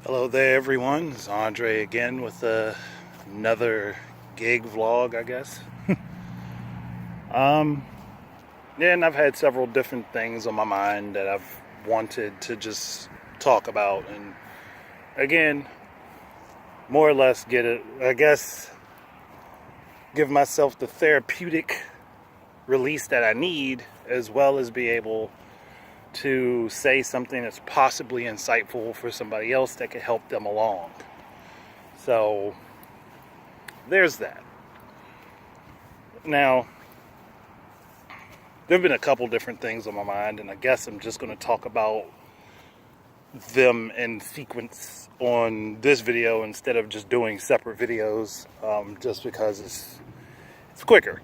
Hello there, everyone. It's Andre again with another gig vlog, I guess. Um, yeah, and I've had several different things on my mind that I've wanted to just talk about, and again, more or less get it. I guess give myself the therapeutic release that I need, as well as be able to say something that's possibly insightful for somebody else that could help them along. So there's that. Now, there have been a couple different things on my mind, and I guess I'm just going to talk about them in sequence on this video instead of just doing separate videos, just because it's quicker.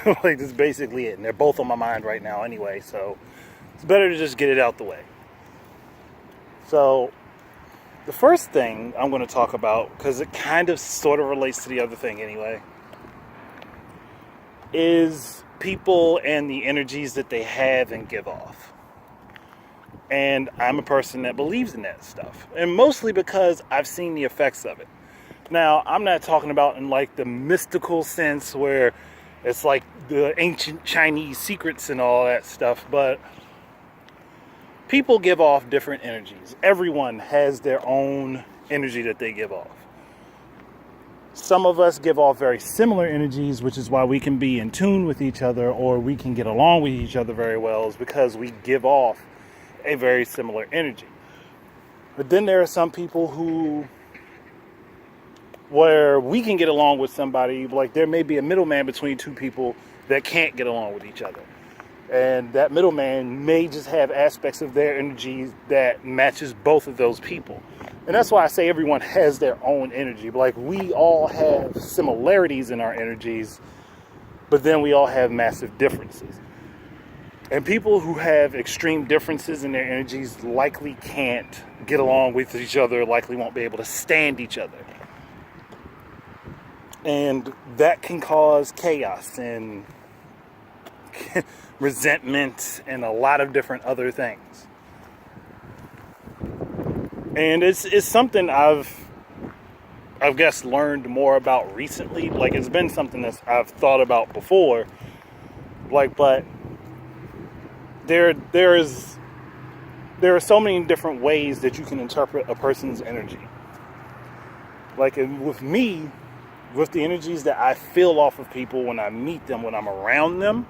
Like, that's basically it, and they're both on my mind right now anyway, so it's better to just get it out the way. So the first thing I'm going to talk about, because it kind of sort of relates to the other thing anyway, is people and the energies that they have and give off. And I'm a person that believes in that stuff. And mostly because I've seen the effects of it. Now, I'm not talking about in like the mystical sense where it's like the ancient Chinese secrets and all that stuff, but people give off different energies. Everyone has their own energy that they give off. Some of us give off very similar energies, which is why we can be in tune with each other, or we can get along with each other very well, is because we give off a very similar energy. But then there are some people where we can get along with somebody, like there may be a middleman between two people that can't get along with each other. And that middleman may just have aspects of their energies that matches both of those people. And that's why I say everyone has their own energy. Like, we all have similarities in our energies, but then we all have massive differences. And people who have extreme differences in their energies likely can't get along with each other, likely won't be able to stand each other. And that can cause chaos and resentment and a lot of different other things. And it's something I guess learned more about recently. Like, it's been something that I've thought about before. Like, but there are so many different ways that you can interpret a person's energy. Like, with me, with the energies that I feel off of people when I meet them, when I'm around them,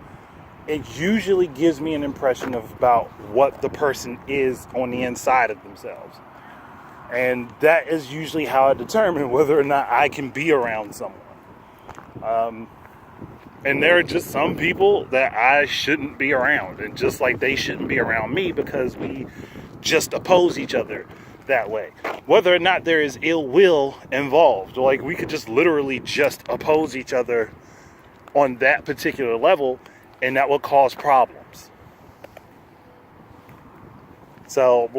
it usually gives me an impression of about what the person is on the inside of themselves. And that is usually how I determine whether or not I can be around someone. And there are just some people that I shouldn't be around, and just like they shouldn't be around me, because we just oppose each other that way. Whether or not there is ill will involved, like we could just literally just oppose each other on that particular level, and that will cause problems. So,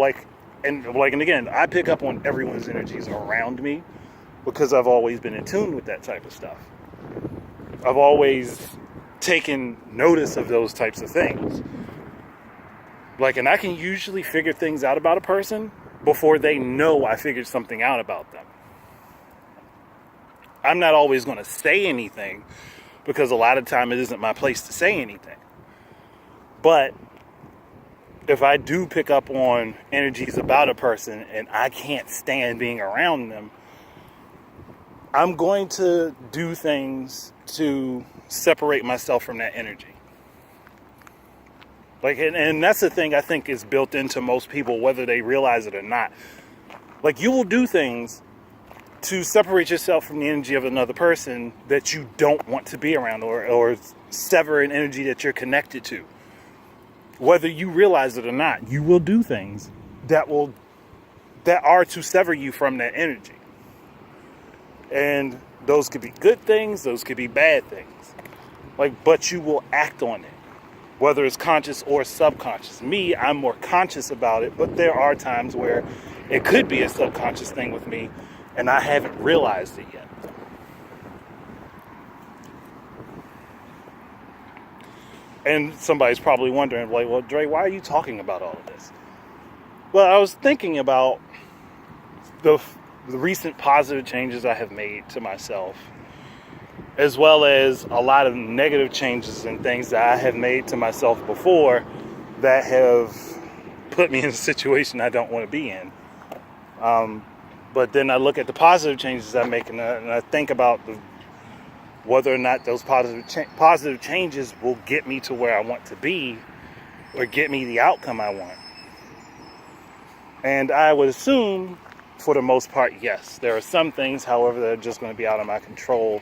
and again, I pick up on everyone's energies around me because I've always been in tune with that type of stuff. I've always taken notice of those types of things. Like, and I can usually figure things out about a person before they know I figured something out about them. I'm not always going to say anything, because a lot of time it isn't my place to say anything. But if I do pick up on energies about a person and I can't stand being around them, I'm going to do things to separate myself from that energy. Like, and that's the thing I think is built into most people, whether they realize it or not. Like, you will do things to separate yourself from the energy of another person that you don't want to be around, or sever an energy that you're connected to. Whether you realize it or not, you will do things that are to sever you from that energy. And those could be good things, those could be bad things. Like, but you will act on it, whether it's conscious or subconscious. Me, I'm more conscious about it, but there are times where it could be a subconscious thing with me, and I haven't realized it yet. And somebody's probably wondering, like, well, Dre, why are you talking about all of this? Well, I was thinking about the recent positive changes I have made to myself, as well as a lot of negative changes and things that I have made to myself before that have put me in a situation I don't want to be in. But then I look at the positive changes I make, and I think about whether or not those positive changes will get me to where I want to be or get me the outcome I want. And I would assume, for the most part, yes. There are some things, however, that are just going to be out of my control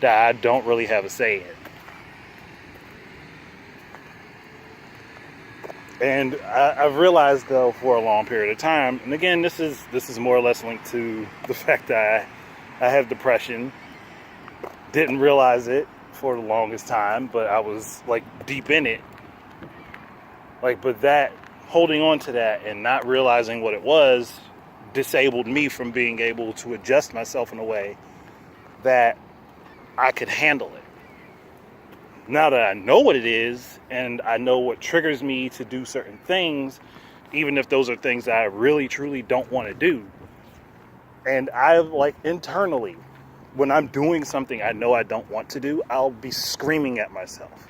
that I don't really have a say in. And I've realized, though, for a long period of time, and again, this is more or less linked to the fact that I have depression. Didn't realize it for the longest time, but I was like deep in it. But that, holding on to that and not realizing what it was, disabled me from being able to adjust myself in a way that I could handle it. Now that I know what it is and I know what triggers me to do certain things, even if those are things that I really truly don't want to do, and I internally, when I'm doing something I know I don't want to do, I'll be screaming at myself.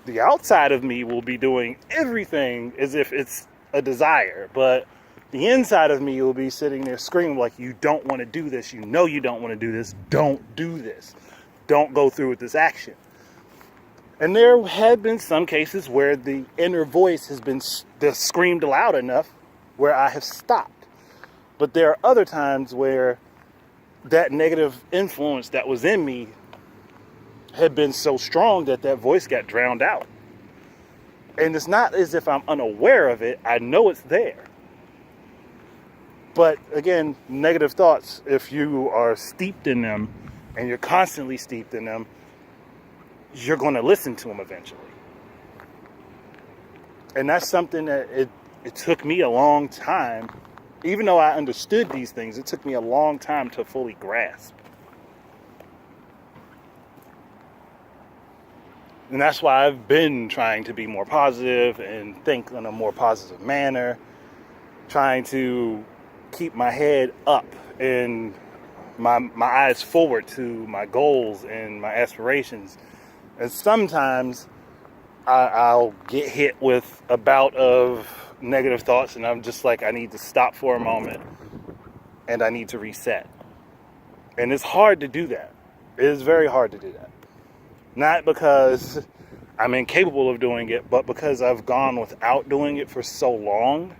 The outside of me will be doing everything as if it's a desire, but the inside of me will be sitting there screaming like, you don't want to do this. You know you don't want to do this. Don't do this. Don't go through with this action. And there have been some cases where the inner voice has been screamed loud enough where I have stopped. But there are other times where that negative influence that was in me had been so strong that voice got drowned out. And it's not as if I'm unaware of it. I know it's there. But again, negative thoughts, if you are steeped in them and you're constantly steeped in them, you're going to listen to them eventually. And that's something that it took me a long time. Even though I understood these things, it took me a long time to fully grasp. And that's why I've been trying to be more positive and think in a more positive manner, trying to keep my head up and my eyes forward to my goals and my aspirations. And sometimes I'll get hit with a bout of negative thoughts, and I'm just like, I need to stop for a moment and I need to reset. And it's hard to do that. It is very hard to do that. Not because I'm incapable of doing it, but because I've gone without doing it for so long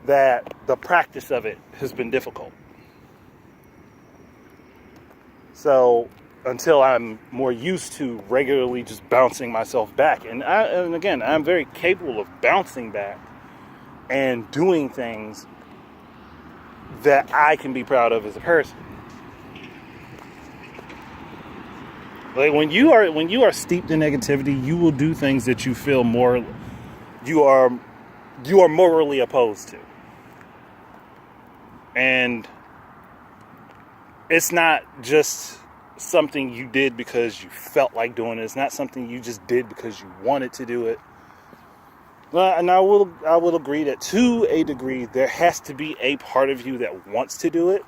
that the practice of it has been difficult. So until I'm more used to regularly just bouncing myself back. And again, I'm very capable of bouncing back and doing things that I can be proud of as a person. Like when you are steeped in negativity, you will do things that you feel you are morally opposed to. And it's not just something you did because you felt like doing it. It's not something you just did because you wanted to do it. And I will agree that to a degree there has to be a part of you that wants to do it,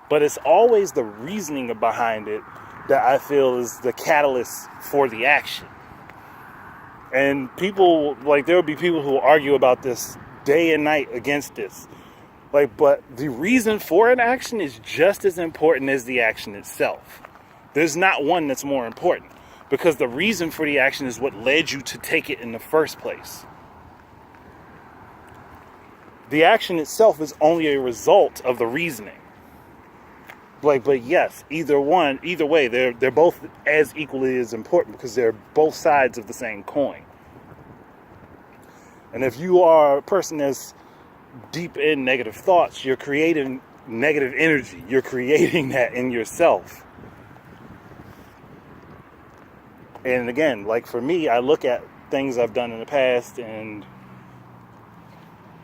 but it's always the reasoning behind it that I feel is the catalyst for the action. And people, there will be people who argue about this day and night against this. But the reason for an action is just as important as the action itself. There's not one that's more important, because the reason for the action is what led you to take it in the first place. The action itself is only a result of the reasoning. But yes, either way, they're both as equally as important, because they're both sides of the same coin. And if you are a person that's deep in negative thoughts, you're creating negative energy. You're creating that in yourself. And again, for me, I look at things I've done in the past and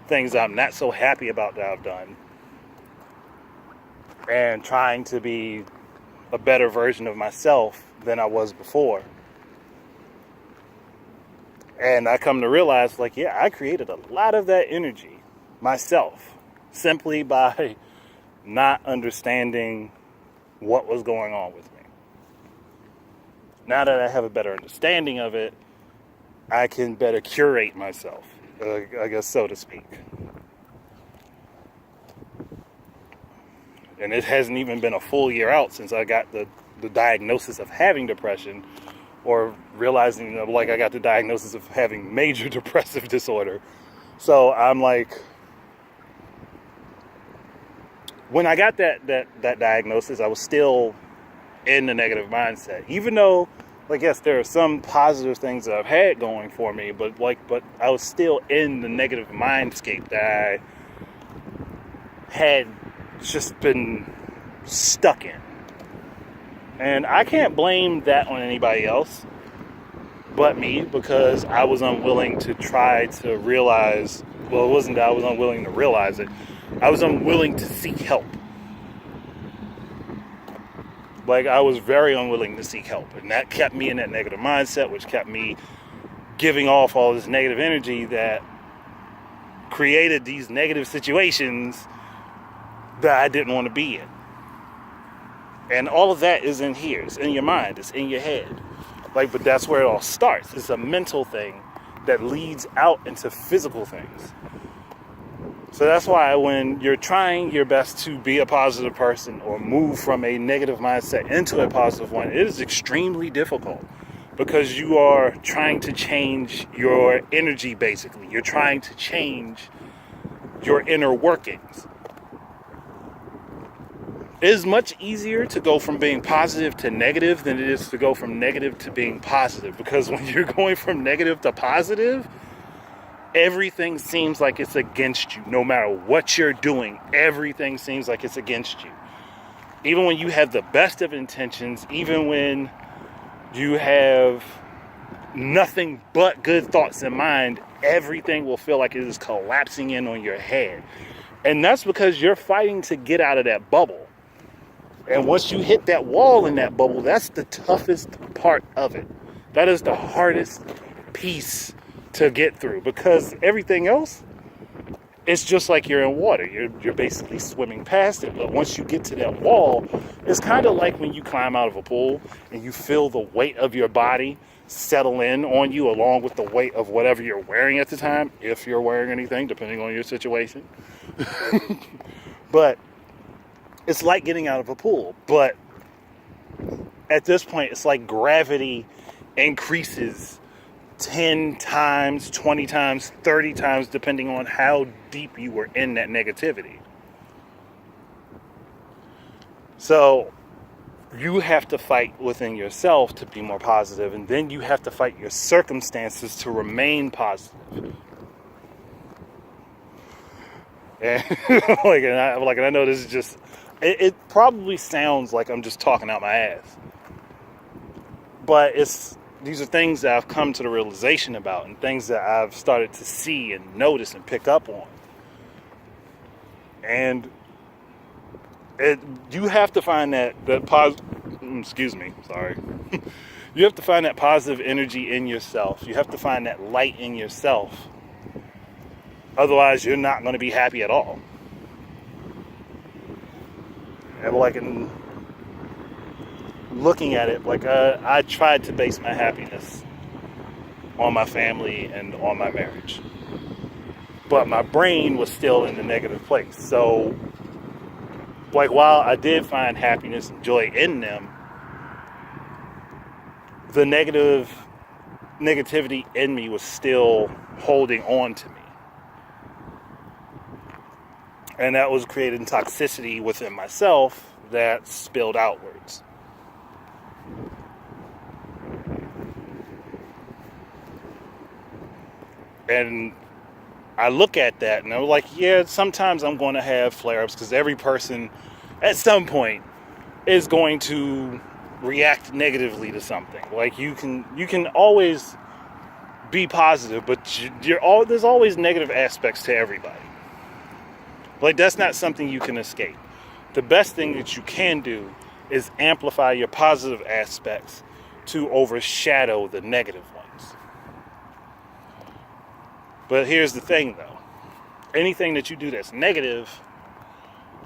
things I'm not so happy about that I've done, and trying to be a better version of myself than I was before. And I come to realize, I created a lot of that energy myself. simply by not understanding what was going on with me. Now that I have a better understanding of it, I can better curate myself, I guess, so to speak. And it hasn't even been a full year out since I got the diagnosis of having depression, or realizing, like, I got the diagnosis of having major depressive disorder. So I'm like, when I got that diagnosis, I was still in the negative mindset, even though, like, yes, there are some positive things that I've had going for me, but I was still in the negative mindscape that I had just been stuck in. And I can't blame that on anybody else but me, because I was unwilling to try to realize, well, it wasn't that I was unwilling to realize it, I was unwilling to seek help. Like, I was very unwilling to seek help, and that kept me in that negative mindset, which kept me giving off all this negative energy that created these negative situations that I didn't want to be in. And all of that is in here. It's in your mind. It's in your head. Like, but that's where it all starts. It's a mental thing that leads out into physical things. So that's why when you're trying your best to be a positive person or move from a negative mindset into a positive one, it is extremely difficult, because you are trying to change your energy, basically. You're trying to change your inner workings. It is much easier to go from being positive to negative than it is to go from negative to being positive, because when you're going from negative to positive, everything seems like it's against you. No matter what you're doing, everything seems like it's against you. Even when you have the best of intentions, even when you have nothing but good thoughts in mind, everything will feel like it is collapsing in on your head. And that's because you're fighting to get out of that bubble. And once you hit that wall in that bubble, that's the toughest part of it. That is the hardest piece to get through, because everything else, it's just like you're in water. You're basically swimming past it. But once you get to that wall, it's kind of like when you climb out of a pool and you feel the weight of your body settle in on you, along with the weight of whatever you're wearing at the time, if you're wearing anything, depending on your situation. But it's like getting out of a pool. But at this point, it's like gravity increases 10 times, 20 times, 30 times, depending on how deep you were in that negativity. So you have to fight within yourself to be more positive, and then you have to fight your circumstances to remain positive. And I know this is just, it probably sounds like I'm just talking out my ass, but these are things that I've come to the realization about, and things that I've started to see and notice and pick up on. And you have to find that excuse me, sorry. You have to find that positive energy in yourself. You have to find that light in yourself. Otherwise, you're not going to be happy at all. And like, in looking at it, like, I tried to base my happiness on my family and on my marriage, but my brain was still in the negative place. So, like, while I did find happiness and joy in them, the negativity in me was still holding on to me, and that was creating toxicity within myself that spilled outwards. And I look at that and I'm like, yeah, sometimes I'm going to have flare-ups, because every person at some point is going to react negatively to something. Like, you can always be positive, but there's always negative aspects to everybody. Like, that's not something you can escape. The best thing that you can do is amplify your positive aspects to overshadow the negative ones. But here's the thing, though. anything that you do that's negative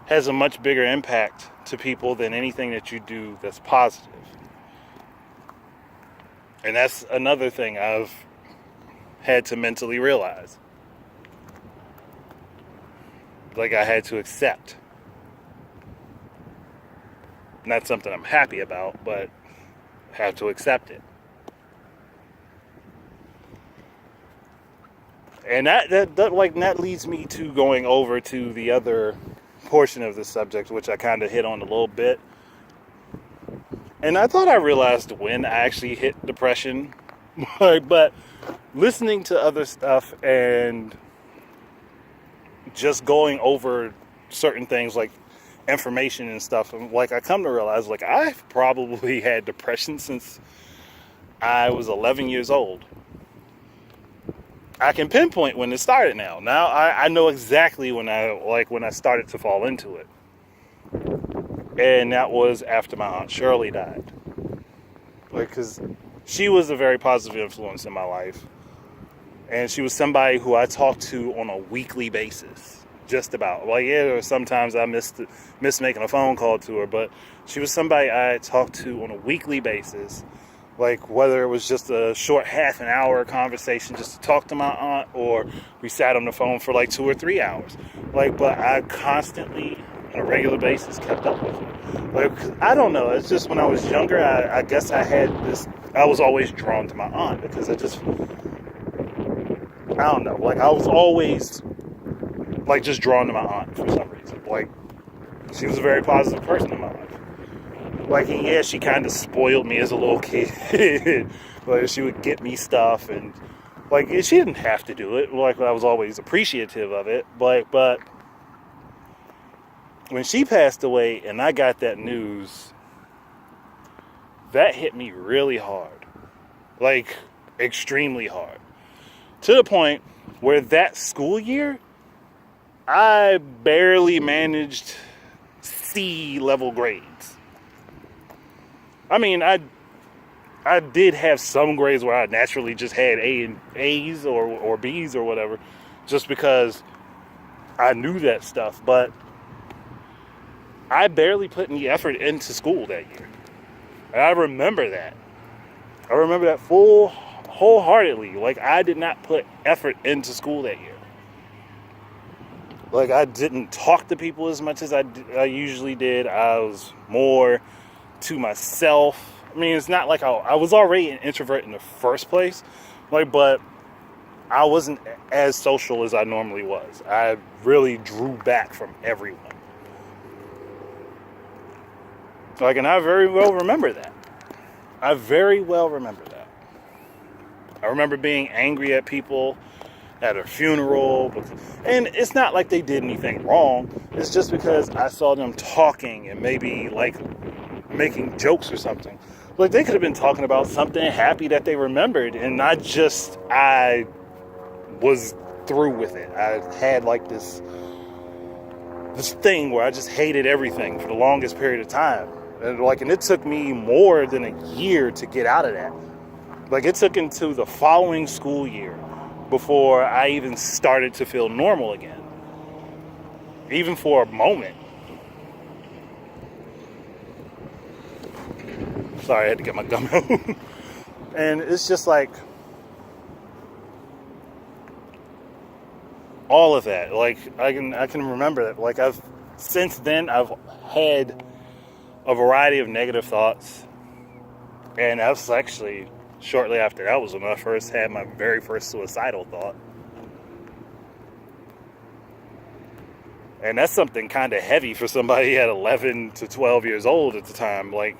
has a much bigger impact to people than anything that you do that's positive. And that's another thing I've had to mentally realize. Like, I had to accept. Not something I'm happy about, but have to accept it. And that leads me to going over to the other portion of the subject, which I kind of hit on a little bit. And I thought I realized when I actually hit depression, but listening to other stuff and just going over certain things like information and stuff, like, I come to realize, like, I've probably had depression since I was 11 years old. I can pinpoint when it started now. Now I know exactly when I started to fall into it. And that was after my Aunt Shirley died. Like, because she was a very positive influence in my life. And she was somebody who I talked to on a weekly basis. Just about. Like, yeah, sometimes I missed making a phone call to her, but she was somebody I talked to on a weekly basis. Like, whether it was just a short half an hour conversation just to talk to my aunt, or we sat on the phone for like 2 or 3 hours. Like, but I constantly, on a regular basis, kept up with her. Like, I don't know, it's just when I was younger, I guess I was always drawn to my aunt, because I don't know, like, I was always, like, just drawn to my aunt for some reason. Like, she was a very positive person in my life. Like, yeah, she kind of spoiled me as a little kid. Like, she would get me stuff, and, like, she didn't have to do it. Like, I was always appreciative of it. But when she passed away and I got that news, that hit me really hard. Like, extremely hard. To the point where that school year, I barely managed C-level grades. I mean, I did have some grades where I naturally just had A's or B's or whatever, just because I knew that stuff. But I barely put any effort into school that year. And I remember that. I remember that wholeheartedly. Like, I did not put effort into school that year. Like, I didn't talk to people as much as I usually did. I was more to myself. I mean, it's not like I was already an introvert in the first place, like, but I wasn't as social as I normally was. I really drew back from everyone. Like, and I very well remember that. I remember being angry at people at a funeral, and it's not like they did anything wrong. It's just because I saw them talking and maybe, like, making jokes or something. Like, they could have been talking about something happy that they remembered, and I was through with it. I had, like, this thing where I just hated everything for the longest period of time. And it took me more than a year to get out of that. Like, it took into the following school year before I even started to feel normal again. Even for a moment. Sorry, I had to get my gum out. And it's just like, all of that. Like, I can remember that. Like, since then I've had a variety of negative thoughts. And that's actually shortly after that was when I first had my very first suicidal thought. And that's something kind of heavy for somebody at 11 to 12 years old at the time. Like,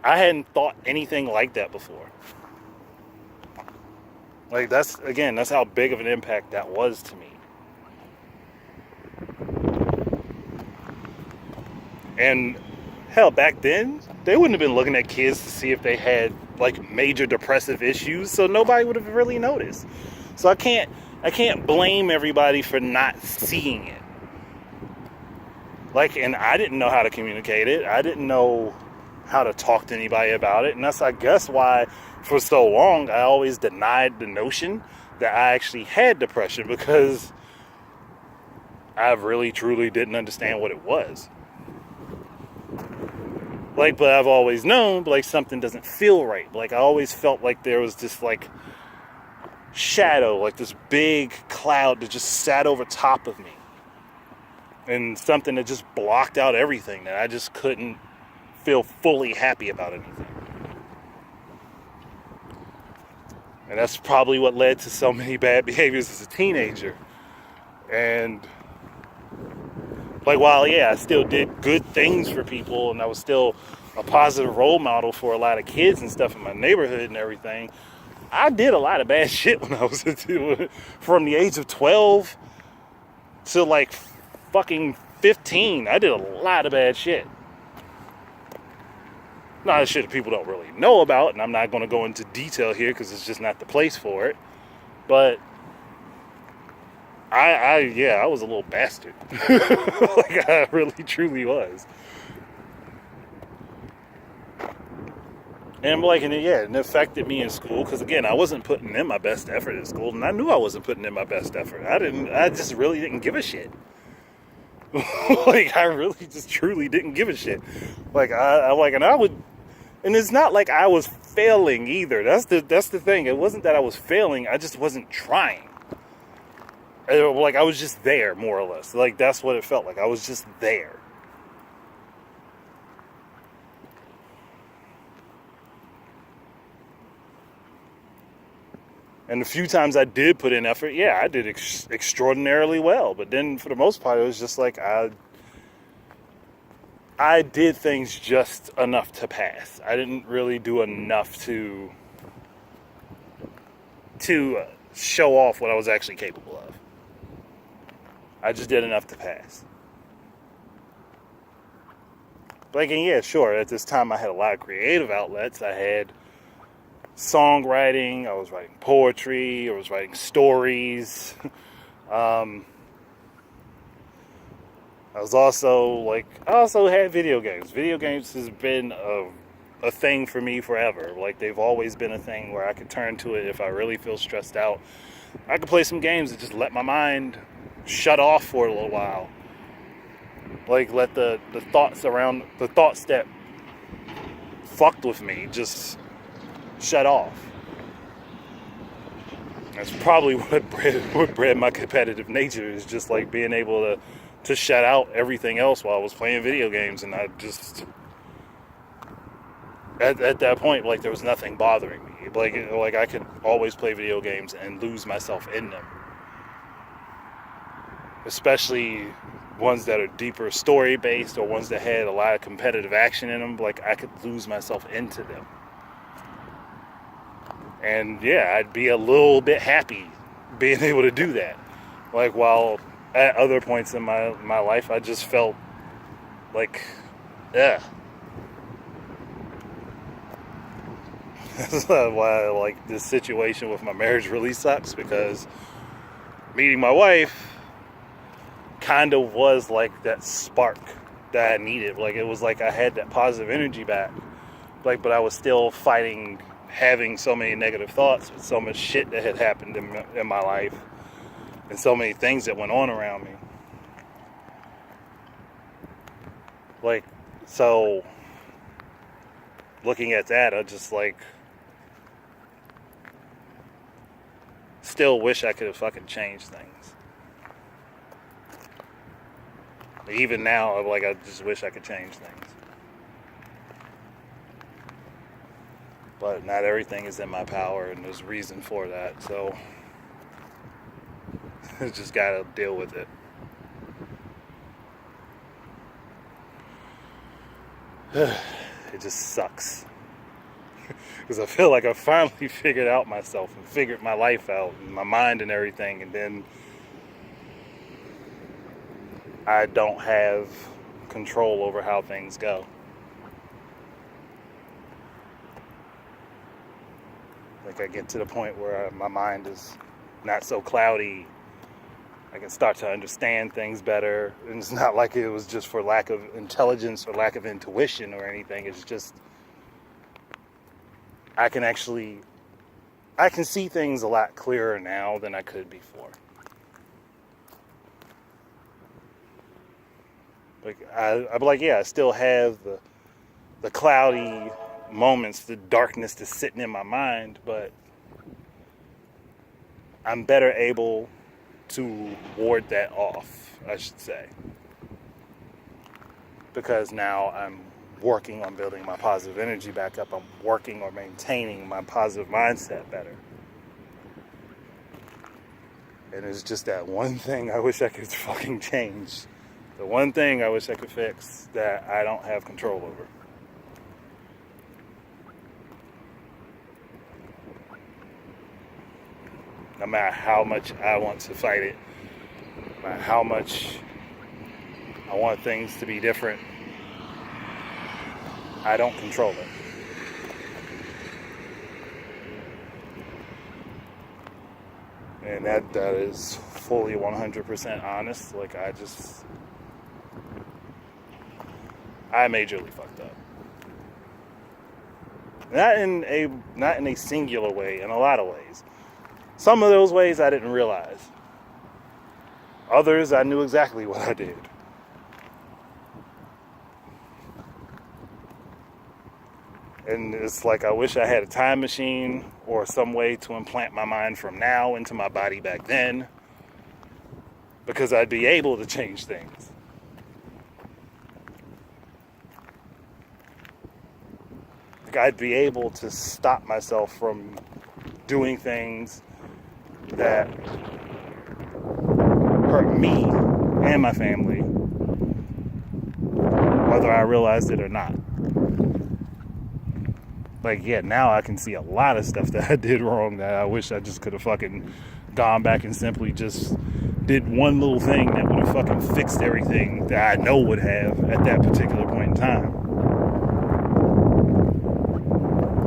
I hadn't thought anything like that before. Like, that's how big of an impact that was to me. And hell, back then, they wouldn't have been looking at kids to see if they had, like, major depressive issues, so nobody would have really noticed. So I can't blame everybody for not seeing it. Like, and I didn't know how to communicate it. I didn't know how to talk to anybody about it. And that's, I guess, why for so long I always denied the notion that I actually had depression, because I really truly didn't understand what it was. Like, but I've always known, like, something doesn't feel right. Like, I always felt like there was this, like, shadow, like this big cloud that just sat over top of me. And something that just blocked out everything, that I just couldn't feel fully happy about anything. And that's probably what led to so many bad behaviors as a teenager. And, like, while, yeah, I still did good things for people, and I was still a positive role model for a lot of kids and stuff in my neighborhood and everything, I did a lot of bad shit when I was from the age of 12 to, like, fucking 15. I did a lot of bad shit. Not the shit that people don't really know about, and I'm not going to go into detail here because it's just not the place for it. But I was a little bastard. Like, I really truly was. And, like, and yeah, it affected me in school, because, again, I wasn't putting in my best effort in school, and I knew I wasn't putting in my best effort. I just really didn't give a shit. Like, I really just truly didn't give a shit. Like, and it's not like I was failing either. That's the thing. It wasn't that I was failing. I just wasn't trying. Like, I was just there, more or less. Like, that's what it felt like. I was just there. And the few times I did put in effort, yeah, I did extraordinarily well. But then, for the most part, it was just like I did things just enough to pass. I didn't really do enough to show off what I was actually capable of. I just did enough to pass. Like, and yeah, sure, at this time I had a lot of creative outlets. I had songwriting, I was writing poetry, I was writing stories. I also had video games. Video games has been a thing for me forever. Like, they've always been a thing where I could turn to it if I really feel stressed out. I could play some games and just let my mind shut off for a little while. Like, let the thoughts that fucked with me just shut off. That's probably what bred my competitive nature, is just like being able to shut out everything else while I was playing video games. And I just, at that point, like, there was nothing bothering me. Like I could always play video games and lose myself in them. Especially ones that are deeper story based, or ones that had a lot of competitive action in them. Like, I could lose myself into them. And yeah, I'd be a little bit happy being able to do that. Like, while at other points in my life, I just felt like, yeah. That's why, like, this situation with my marriage really sucks, because meeting my wife kind of was like that spark that I needed. Like, it was like I had that positive energy back. Like, but I was still fighting having so many negative thoughts with so much shit that had happened in my life, and so many things that went on around me. Like, so looking at that, I just, like, still wish I could have fucking changed things. Even now, like, I just wish I could change things. But not everything is in my power, and there's reason for that. So I just gotta deal with it. It just sucks. Because I feel like I finally figured out myself and figured my life out and my mind and everything, and then I don't have control over how things go. Like, I get to the point where my mind is not so cloudy. I can start to understand things better. And it's not like it was just for lack of intelligence or lack of intuition or anything. It's just, I can actually I can see things a lot clearer now than I could before. Like I'm like, yeah, I still have the cloudy moments, the darkness that's sitting in my mind, but I'm better able to ward that off, I should say. Because now I'm working on building my positive energy back up. I'm working on maintaining my positive mindset better. And it's just that one thing I wish I could fucking change. The one thing I wish I could fix that I don't have control over. No matter how much I want to fight it, no matter how much I want things to be different, I don't control it. And that is fully 100% honest. Like, I majorly fucked up. Not in a singular way, in a lot of ways. Some of those ways I didn't realize. Others, I knew exactly what I did. And it's like I wish I had a time machine or some way to implant my mind from now into my body back then, because I'd be able to change things. Like I'd be able to stop myself from doing things that hurt me and my family, whether I realized it or not. Like, yeah, now I can see a lot of stuff that I did wrong that I wish I just could have fucking gone back and simply just did one little thing that would have fucking fixed everything that I know would have at that particular point in time.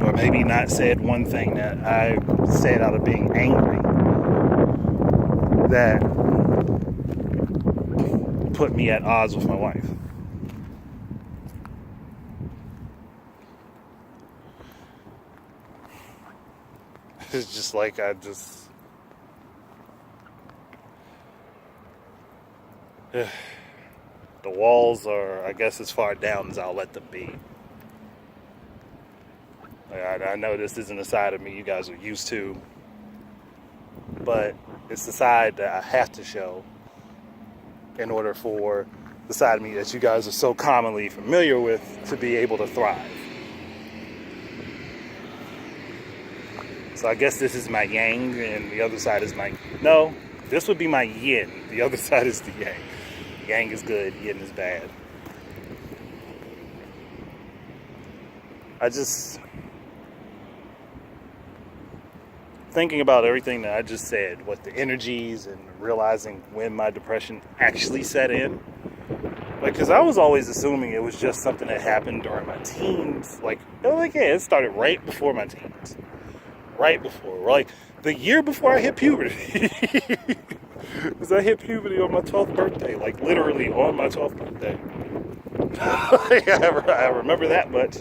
Or maybe not said one thing that I said out of being angry that put me at odds with my wife. It's just like the walls are, I guess, as far down as I'll let them be. Like, I know this isn't a side of me you guys are used to, but it's the side that I have to show in order for the side of me that you guys are so commonly familiar with to be able to thrive. So I guess this is my yang and the other side is my... No, this would be my yin. The other side is the yang. Yang is good, yin is bad. Thinking about everything that I just said, what the energies and realizing when my depression actually set in. Like, because I was always assuming it was just something that happened during my teens. It started right before my teens. Right before, like the year before I hit puberty. Because I hit puberty on my 12th birthday, like literally on my 12th birthday. I remember that much.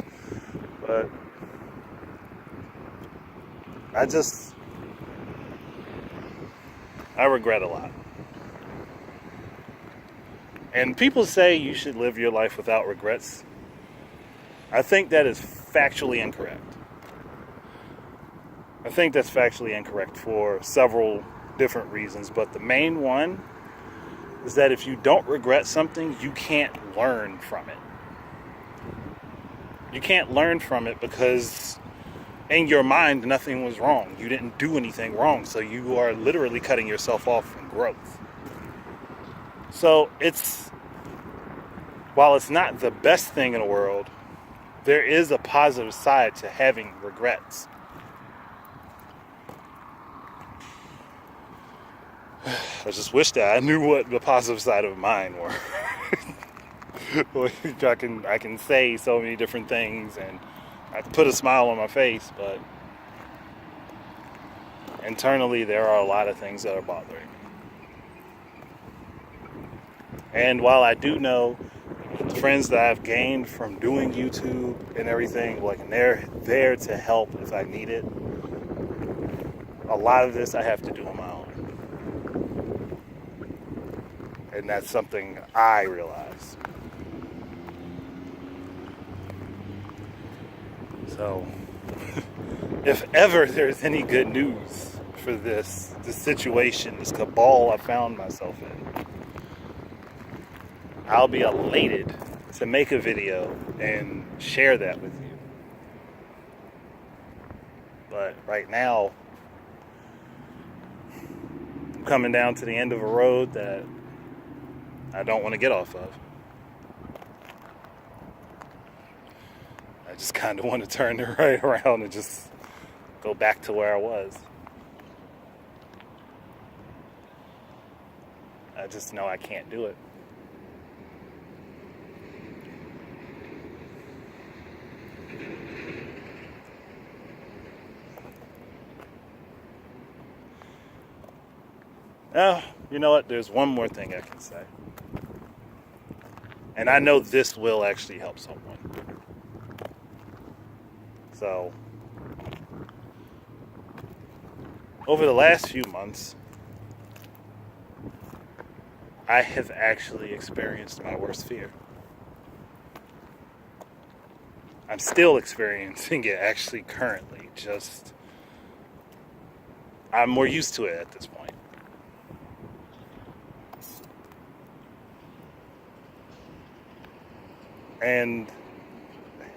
But I regret a lot. And people say you should live your life without regrets. I think that is factually incorrect. I think that's factually incorrect for several different reasons, but the main one is that if you don't regret something, you can't learn from it. You can't learn from it because in your mind, nothing was wrong. You didn't do anything wrong, so you are literally cutting yourself off from growth. So while it's not the best thing in the world, there is a positive side to having regrets. I just wish that I knew what the positive side of mine were. I can say so many different things and I can put a smile on my face, but internally there are a lot of things that are bothering me. And while I do know the friends that I've gained from doing YouTube and everything, like, they're there to help if I need it, a lot of this I have to do on my own. And that's something I realize. So, if ever there's any good news for this situation, this cabal I found myself in, I'll be elated to make a video and share that with you. But right now, I'm coming down to the end of a road that I don't want to get off of. I just kind of want to turn it right around and just go back to where I was. I just know I can't do it. Now, you know what? There's one more thing I can say. And I know this will actually help someone. So, over the last few months, I have actually experienced my worst fear. I'm still experiencing it actually currently, just I'm more used to it at this point. And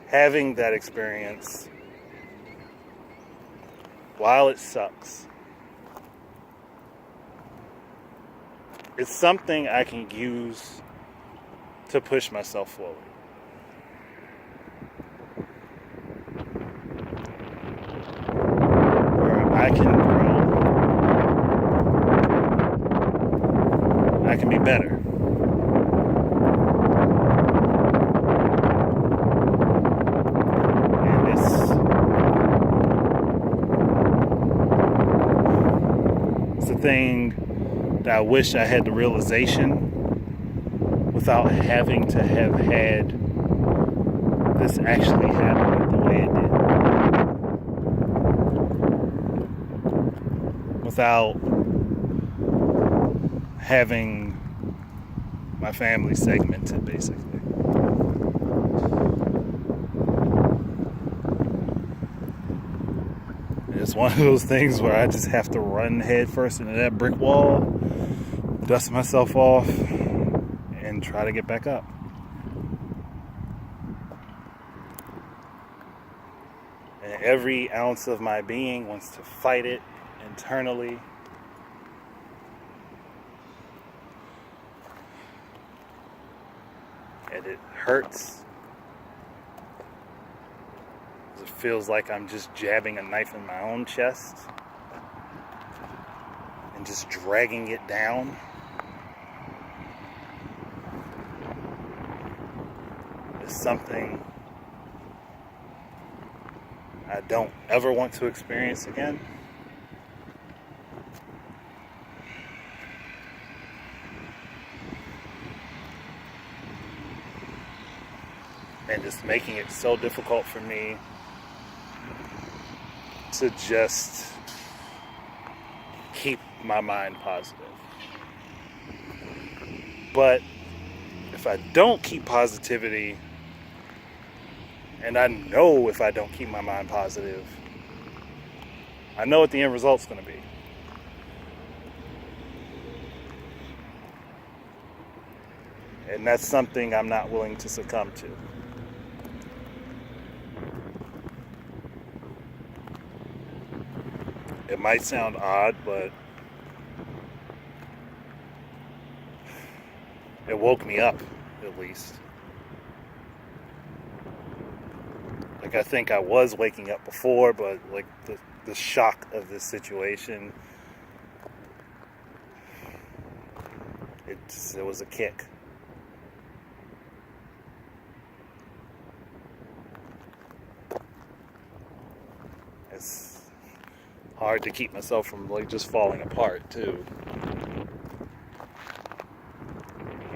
having that experience, while it sucks, it's something I can use to push myself forward. Where I can grow. I can be better. Thing that I wish I had the realization without having to have had this actually happen the way it did. Without having my family segmented, basically. It's one of those things where I just have to run head first into that brick wall, dust myself off, and try to get back up. And every ounce of my being wants to fight it internally. And it hurts. It feels like I'm just jabbing a knife in my own chest and just dragging it down. It's something I don't ever want to experience again. And it's making it so difficult for me to just keep my mind positive. But if I don't keep positivity, and I know if I don't keep my mind positive, I know what the end result's going to be. And that's something I'm not willing to succumb to. It might sound odd, but it woke me up, at least. Like, I think I was waking up before, but like the shock of this situation, it was a kick. It's hard to keep myself from like just falling apart too.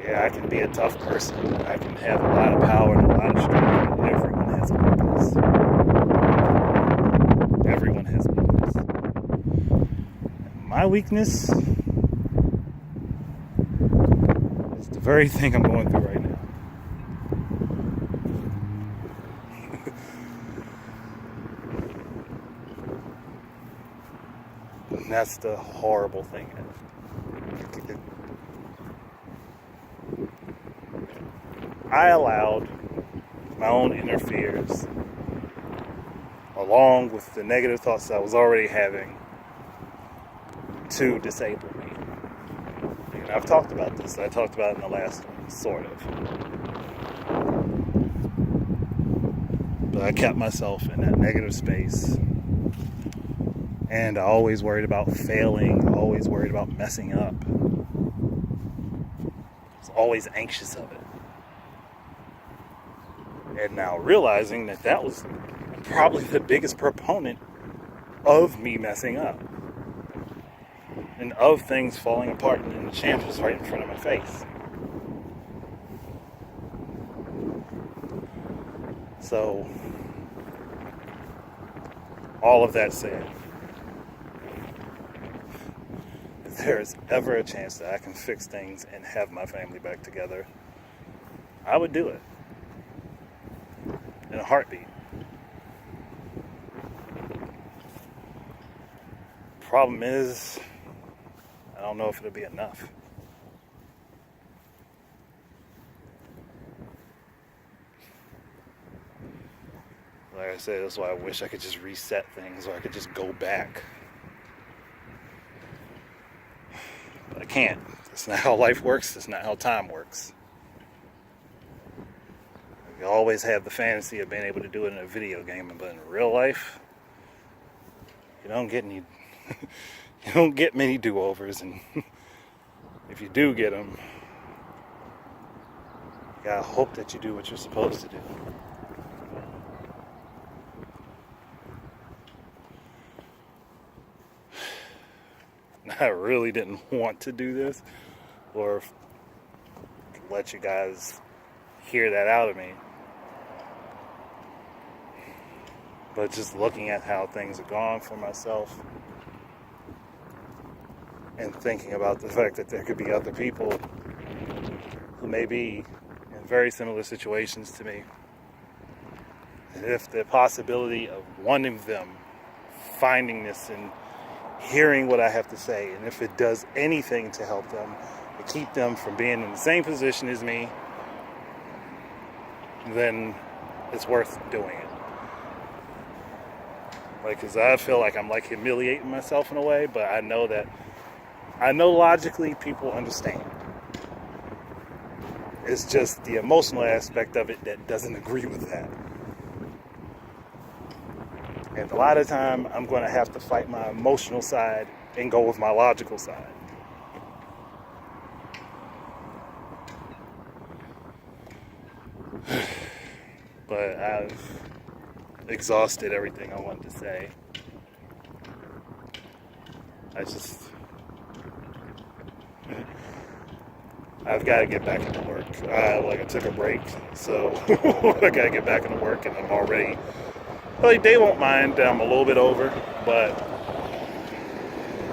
Yeah, I can be a tough person. I can have a lot of power and a lot of strength. Everyone has a weakness. Everyone has a weakness. my weakness is the very thing I'm going through right now. And that's the horrible thing. I allowed my own inner fears, along with the negative thoughts I was already having, to disable me. And I've talked about this. I talked about it in the last one, sort of. But I kept myself in that negative space. And I always worried about failing, always worried about messing up. I was always anxious of it. And now realizing that that was probably the biggest proponent of me messing up. And of things falling apart and the chances right in front of my face. So, all of that said, if there is ever a chance that I can fix things and have my family back together, I would do it. In a heartbeat. Problem is, I don't know if it'll be enough. Like I said, that's why I wish I could just reset things, or I could just go back. But I can't. That's not how life works. That's not how time works. You always have the fantasy of being able to do it in a video game, but in real life, you don't get any. You don't get many do-overs, and if you do get them, you gotta hope that you do what you're supposed to do. I really didn't want to do this, or let you guys hear that out of me. But just looking at how things are going for myself, and thinking about the fact that there could be other people who may be in very similar situations to me. And if the possibility of one of them finding this and hearing what I have to say, and if it does anything to help them, to keep them from being in the same position as me, then it's worth doing it. Like, because I feel like I'm like humiliating myself in a way, but I know logically people understand. It's just the emotional aspect of it that doesn't agree with that. And a lot of time, I'm going to have to fight my emotional side and go with my logical side. But I've exhausted everything I wanted to say. I've got to get back into work. I took a break, so I got to get back into work, and I'm already, they won't mind that I'm a little bit over, but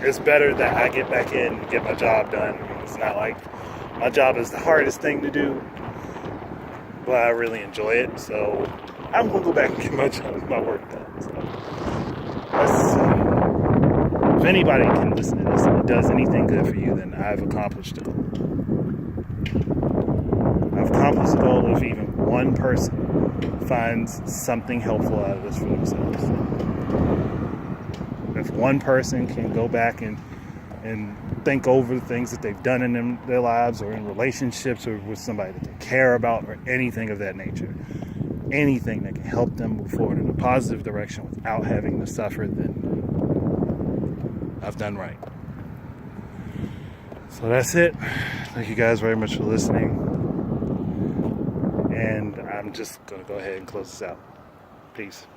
it's better that I get back in and get my job done. It's not like my job is the hardest thing to do, but I really enjoy it, so I'm going to go back and get my work done. So if anybody can listen to this and it does anything good for you, then I've accomplished it. I've accomplished the goal if even one person finds something helpful out of this for themselves. If one person can go back and think over the things that they've done in their lives, or in relationships, or with somebody that they care about, or anything of that nature, anything that can help them move forward in a positive direction without having to suffer, then I've done right. So that's it. Thank you guys very much for listening. And I'm just going to go ahead and close this out. Peace.